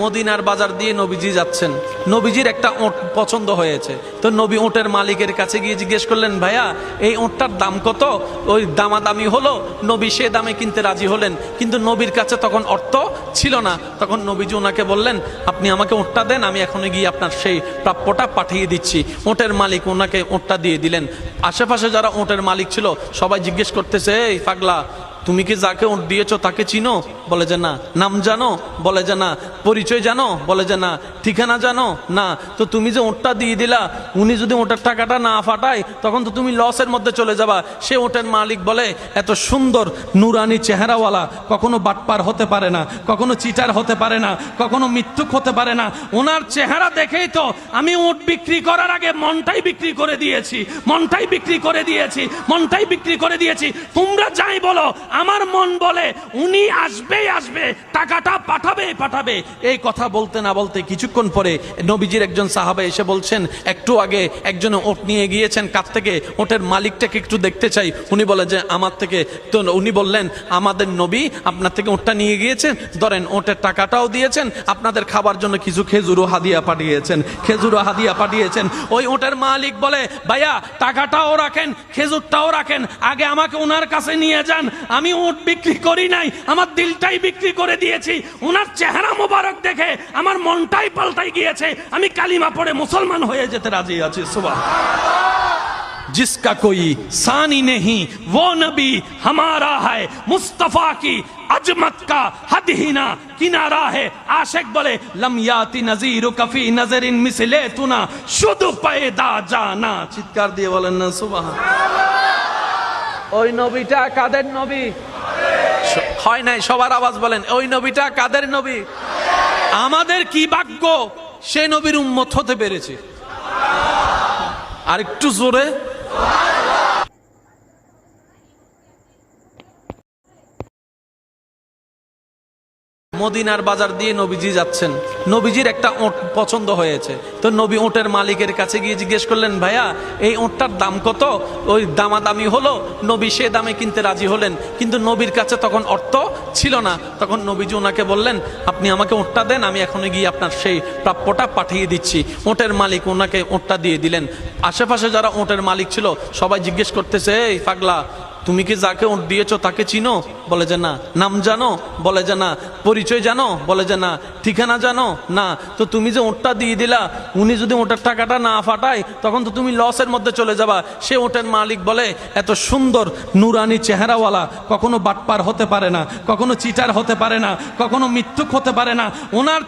মদিনার বাজার দিয়ে নবীজি যাচ্ছেন, নবীজির একটা ওট পছন্দ হয়েছে। তো নবী ওটের মালিকের কাছে গিয়ে জিজ্ঞেস করলেন, ভাইয়া এই ওটটার দাম কত? ওই দামাদামি হলো, নবী সে দামে কিনতে রাজি হলেন, কিন্তু নবীর কাছে তখন অর্থ ছিল না। তখন নবীজি ওনাকে বললেন, আপনি আমাকে ওটটা দেন, আমি এখনই গিয়ে আপনার সেই প্রাপ্যটা পাঠিয়ে দিচ্ছি। ওটের মালিক ওনাকে ওটটা দিয়ে দিলেন। আশেপাশে যারা ওটের মালিক ছিল সবাই জিজ্ঞেস করতেছে, এই পাগলা, তুমি কি যাকে ওট দিয়েছো তাকে চিনো? বলে যে না। নাম জানো? বলে যে না। পরিচয় জানো? বলে যে না। ঠিকানা জানো? না। তো তুমি যে ওটটা দিয়ে দিলা, উনি যদি ওটার টাকাটা না ফাটায় তখন তো তুমি লসের মধ্যে চলে যাবা। সে ওটের মালিক বলে, এত সুন্দর নুরানি চেহারাওয়ালা কখনো বাটপার হতে পারে না, কখনো চিটার হতে পারে না, কখনো মিথ্যুক হতে পারে না। ওনার চেহারা দেখেই তো আমি ওট বিক্রি করার আগে মনটাই বিক্রি করে দিয়েছি, মনটাই বিক্রি করে দিয়েছি, মনটাই বিক্রি করে দিয়েছি। তোমরা যাই বলো, আমার মন বলে উনি আসবেই আসবে, টাকাটা পাঠাবেই পাঠাবে। এই কথা বলতে না বলতে কিছুক্ষণ পরে নবীজির একজন সাহাবা এসে বলছেন, একটু আগে একজন ওট নিয়ে গিয়েছেন, কাছ থেকে ওটের মালিকটাকে একটু দেখতে চাই। উনি বলে যে আমার থেকে। তো উনি বললেন, আমাদের নবী আপনার থেকে ওটটা নিয়ে গিয়েছেন, ধরেন ওটের টাকাটাও দিয়েছেন, আপনাদের খাবার জন্য কিছু খেজুরও হাদিয়া পাঠিয়েছেন, খেজুরও হাদিয়া পাঠিয়েছেন। ওই ওটের মালিক বলে, ভাইয়া টাকাটাও রাখেন, খেজুরটাও রাখেন, আগে আমাকে ওনার কাছে নিয়ে যান। আমি ওট বিক্রি করি নাই, আমার দিলটাই বিক্রি করে দিয়েছি। ওনার চেহারা মোবারক দেখে আমার মনটাই পাল্টাই গিয়েছে, আমি কালিমা পড়ে মুসলমান হয়ে যেতে রাজি আছি। সুবহানাল্লাহ। जिसका कोई सानी नहीं वो नबी हमारा है, मुस्तफा की अजमत का हद ही ना किनारा है। आशिक बोले, लम याति नजीर कफी नजरिन मिसले तुना शुद्ध पैदा जाना। চিৎকার দিয়ে বলেন না সুবহানাল্লাহ। ওই নবীটা কাদের নবী? হয় নাই, সবার আওয়াজ বলেন, ওই নবীটা কাদের নবী? আমাদের কি ভাগ্য সে নবীর উম্মত হতে পেরেছে। আর একটু জোরে। মদিনার বাজার দিয়ে নবীজি যাচ্ছেন, নবীজির একটা ওট পছন্দ হয়েছে। তো নবী ওটের মালিকের কাছে গিয়ে জিজ্ঞেস করলেন, ভাইয়া এই ওটটার দাম কত? ওই দামাদামি হলো, নবী সে দামে কিনতে রাজি হলেন, কিন্তু নবীর কাছে তখন অর্থ ছিল না। তখন নবীজি ওনাকে বললেন, আপনি আমাকে ওটটা দেন, আমি এখনই গিয়ে আপনার সেই প্রাপ্যটা পাঠিয়ে দিচ্ছি। ওটের মালিক ওনাকে ওটটা দিয়ে দিলেন। আশেপাশে যারা ওটের মালিক ছিল সবাই জিজ্ঞেস করতেছে, এই পাগলা, তুমি কি যাকে ওট দিয়েছো তাকে চিনো? বলে যে না। নাম জানো? বলে যে না। পরিচয় জানো? বলে যে না। ঠিকানা জানো? না। তো তুমি যে ওটটা দিয়ে দিলা, উনি যদি ওটার টাকাটা না ফাটায় তখন তো তুমি লসের মধ্যে চলে যাবা। সে ওটের মালিক বলে, এত সুন্দর নুরানি চেহারাওয়ালা কখনো বাটপার হতে পারে না, কখনো চিটার হতে পারে না, কখনো মিথ্যুক হতে পারে না। ওনার